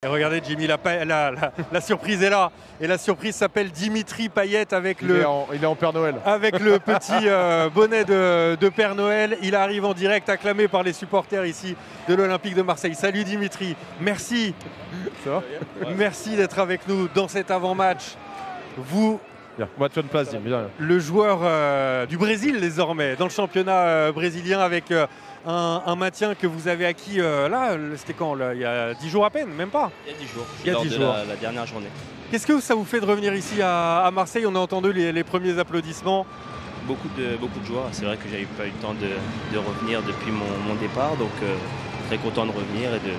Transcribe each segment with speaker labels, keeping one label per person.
Speaker 1: Et regardez Jimmy, la surprise est là. Et la surprise s'appelle Dimitri Payet avec
Speaker 2: il est en Père Noël.
Speaker 1: Avec le petit bonnet de Père Noël. Il arrive en direct, acclamé par les supporters ici de l'Olympique de Marseille. Salut Dimitri, merci.
Speaker 2: Ça va ?
Speaker 1: Merci d'être avec nous dans cet avant-match. Vous,
Speaker 2: moi, tu as une place, Jim.
Speaker 1: le joueur du Brésil désormais, dans le championnat brésilien avec un maintien que vous avez acquis là, c'était quand là, il y a 10 jours à peine, même pas.
Speaker 3: Il y a 10 jours,
Speaker 1: il y a
Speaker 3: lors
Speaker 1: 10
Speaker 3: de
Speaker 1: jours.
Speaker 3: La dernière journée.
Speaker 1: Qu'est-ce que ça vous fait de revenir ici à Marseille? On a entendu les premiers applaudissements.
Speaker 3: Beaucoup de joie. C'est vrai que j'avais pas eu le temps de revenir depuis mon départ, donc très content de revenir et de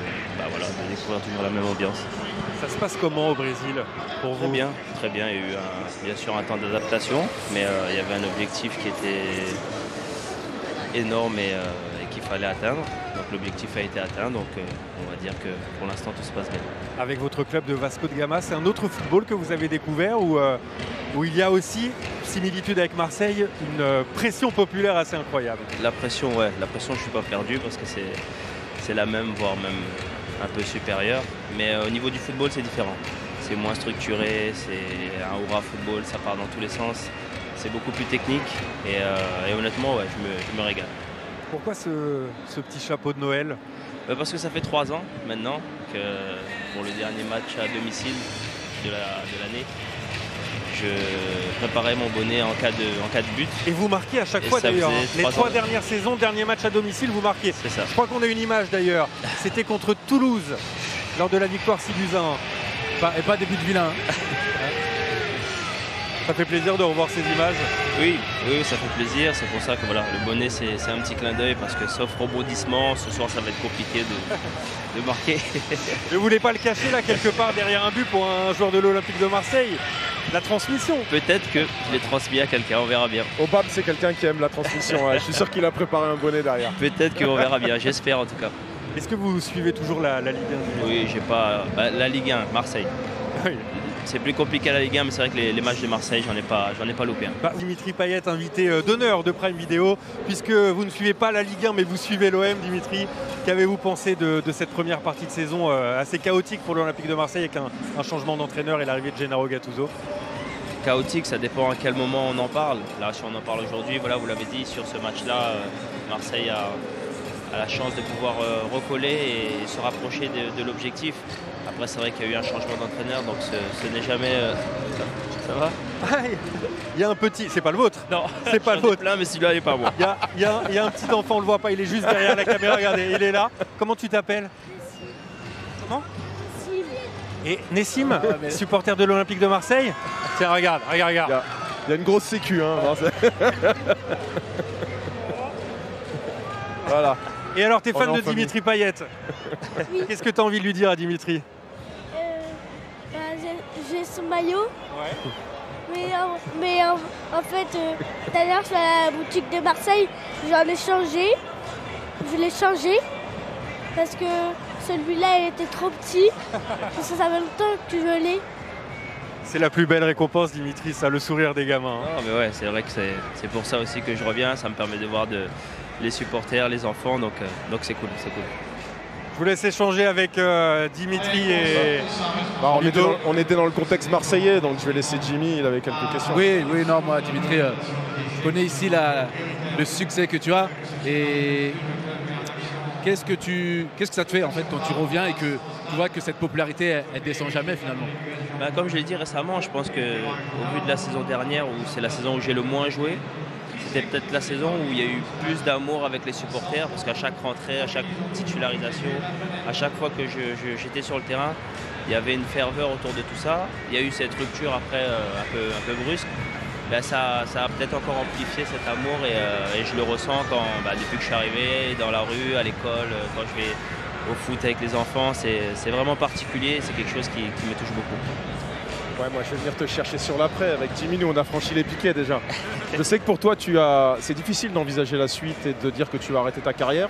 Speaker 3: découvrir toujours la même ambiance.
Speaker 1: Ça se passe comment au Brésil pour vous?
Speaker 3: Très bien. Il y a eu bien sûr un temps d'adaptation, mais il y avait un objectif qui était énorme et qu'il fallait atteindre. Donc l'objectif a été atteint, donc on va dire que pour l'instant tout se passe bien.
Speaker 1: Avec votre club de Vasco de Gama, c'est un autre football que vous avez découvert où il y a aussi, similitude avec Marseille, une pression populaire assez incroyable.
Speaker 3: La pression, je ne suis pas perdu parce que c'est la même, voire même un peu supérieure. Mais au niveau du football, c'est différent. C'est moins structuré, c'est un hurrah football, ça part dans tous les sens. C'est beaucoup plus technique et honnêtement, je me régale.
Speaker 1: Pourquoi ce petit chapeau de Noël?
Speaker 3: Parce que ça fait 3 ans maintenant que pour le dernier match à domicile de l'année, je préparais mon bonnet en cas de but.
Speaker 1: Et vous marquez à chaque fois d'ailleurs. Les 3 dernières saisons, dernier match à domicile, vous marquez.
Speaker 3: C'est ça.
Speaker 1: Je crois qu'on a une image d'ailleurs. C'était contre Toulouse lors de la victoire 6-1.
Speaker 4: Et pas des buts vilains.
Speaker 1: Ça fait plaisir de revoir ces images.
Speaker 3: Oui, ça fait plaisir. C'est pour ça que le bonnet, c'est un petit clin d'œil parce que sauf rebondissement, ce soir, ça va être compliqué de marquer.
Speaker 1: Ne voulez pas le cacher là quelque part derrière un but pour un joueur de l'Olympique de Marseille? La transmission.
Speaker 3: Peut-être que je l'ai transmis à quelqu'un, on verra bien.
Speaker 2: Obab, c'est quelqu'un qui aime la transmission. Je suis sûr qu'il a préparé un bonnet derrière.
Speaker 3: Peut-être qu'on verra bien, j'espère en tout cas.
Speaker 1: Est-ce que vous suivez toujours la Ligue 1?
Speaker 3: Oui, j'ai pas. La Ligue 1, Marseille.
Speaker 1: Oui.
Speaker 3: C'est plus compliqué à la Ligue 1, mais c'est vrai que les matchs de Marseille, j'en ai pas loupé.
Speaker 1: Dimitri Payet, invité d'honneur de Prime Video, puisque vous ne suivez pas la Ligue 1, mais vous suivez l'OM, Dimitri. Qu'avez-vous pensé de cette première partie de saison assez chaotique pour l'Olympique de Marseille avec un changement d'entraîneur et l'arrivée de Gennaro Gattuso?
Speaker 3: Chaotique, ça dépend à quel moment on en parle. Là, si on en parle aujourd'hui, vous l'avez dit, sur ce match-là, Marseille a la chance de pouvoir recoller et se rapprocher de l'objectif. Après, c'est vrai qu'il y a eu un changement d'entraîneur, donc ce n'est jamais... Ça va?
Speaker 1: Il y a un petit... C'est pas le vôtre?
Speaker 3: Non,
Speaker 1: c'est pas le vôtre.
Speaker 3: Plein, mais celui-là, il n'est pas moi.
Speaker 1: Il y a un petit enfant, on le voit pas, il est juste derrière la caméra, regardez, il est là. Comment tu t'appelles? Comment? Et Nessim, supporter de l'Olympique de Marseille? Tiens, regarde.
Speaker 2: Il y a une grosse sécu. Voilà.
Speaker 1: Et alors, t'es fan de Dimitri Payet? Oui. Qu'est-ce que tu as envie de lui dire à Dimitri?
Speaker 5: J'ai son maillot.
Speaker 1: Ouais.
Speaker 5: Mais en fait, tout à l'heure, sur la boutique de Marseille, j'en ai changé. Je l'ai changé parce que celui-là, il était trop petit. Ça fait longtemps que je l'ai.
Speaker 1: C'est la plus belle récompense, Dimitri, ça, le sourire des gamins.
Speaker 3: Non, mais c'est vrai que c'est pour ça aussi que je reviens. Ça me permet de voir les supporters, les enfants, donc c'est cool.
Speaker 1: Je vous laisse échanger avec Dimitri et...
Speaker 2: on était dans le contexte marseillais, donc je vais laisser Jimmy, il avait quelques questions.
Speaker 4: Oui, non, moi, Dimitri, je connais ici le succès que tu as. Et qu'est-ce que ça te fait en fait quand tu reviens et que tu vois que cette popularité, elle descend jamais finalement?
Speaker 3: Comme je l'ai dit récemment, je pense qu'au vu de la saison dernière, où c'est la saison où j'ai le moins joué, c'était peut-être la saison où il y a eu plus d'amour avec les supporters, parce qu'à chaque rentrée, à chaque titularisation, à chaque fois que j'étais sur le terrain, il y avait une ferveur autour de tout ça. Il y a eu cette rupture après un peu brusque. Ça a peut-être encore amplifié cet amour et je le ressens depuis que je suis arrivé dans la rue, à l'école, quand je vais au foot avec les enfants. C'est vraiment particulier, c'est quelque chose qui me touche beaucoup.
Speaker 2: Ouais, moi je vais venir te chercher sur l'après. Avec Jimmy, nous on a franchi les piquets déjà. Je sais que pour toi, c'est difficile d'envisager la suite et de dire que tu vas arrêter ta carrière.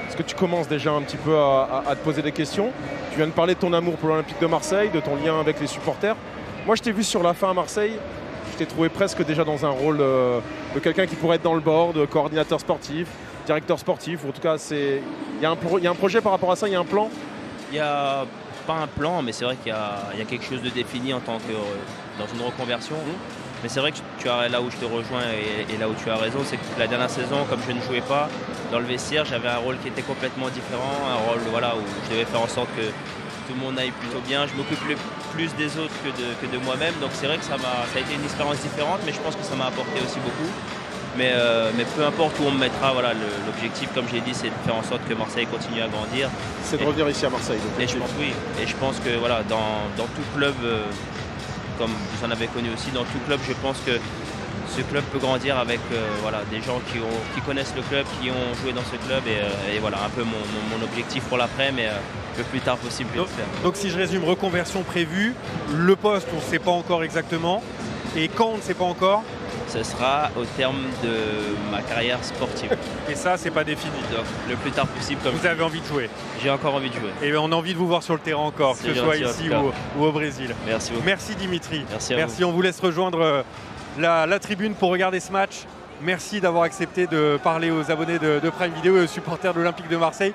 Speaker 2: Est-ce que tu commences déjà un petit peu à te poser des questions? Tu viens de parler de ton amour pour l'Olympique de Marseille, de ton lien avec les supporters. Moi je t'ai vu sur la fin à Marseille. Je t'ai trouvé presque déjà dans un rôle de quelqu'un qui pourrait être dans le board, coordinateur sportif, directeur sportif. En tout cas, il y a un projet par rapport à ça, il y a un plan?
Speaker 3: Il y a pas un plan, mais c'est vrai qu'il y a quelque chose de défini en tant que dans une reconversion. Mais c'est vrai que tu as là où je te rejoins et là où tu as raison, c'est que la dernière saison, comme je ne jouais pas dans le vestiaire, j'avais un rôle qui était complètement différent, un rôle où je devais faire en sorte que tout le monde aille plutôt bien. Je m'occupe plus des autres que de moi-même, donc c'est vrai que ça a été une expérience différente, mais je pense que ça m'a apporté aussi beaucoup. Mais peu importe où on me mettra, voilà, l'objectif, comme j'ai dit, c'est de faire en sorte que Marseille continue à grandir.
Speaker 2: C'est de revenir ici à Marseille.
Speaker 3: Et je pense que voilà, dans tout club, comme vous en avez connu aussi, dans tout club, je pense que ce club peut grandir avec des gens qui connaissent le club, qui ont joué dans ce club. Et voilà, un peu mon objectif pour l'après, mais le plus tard possible.
Speaker 1: Donc si je résume, reconversion prévue, le poste, on ne sait pas encore exactement. Et quand on ne sait pas encore,
Speaker 3: ce sera au terme de ma carrière sportive.
Speaker 1: Et ça, c'est pas défini.
Speaker 3: Donc, le plus tard possible. Comme
Speaker 1: vous avez envie de jouer.
Speaker 3: J'ai encore envie de jouer.
Speaker 1: Et on a envie de vous voir sur le terrain encore, que ce soit ici ou au Brésil.
Speaker 3: Merci beaucoup.
Speaker 1: Merci Dimitri.
Speaker 3: Merci à vous.
Speaker 1: On vous laisse rejoindre la tribune pour regarder ce match. Merci d'avoir accepté de parler aux abonnés de Prime Video et aux supporters de l'Olympique de Marseille.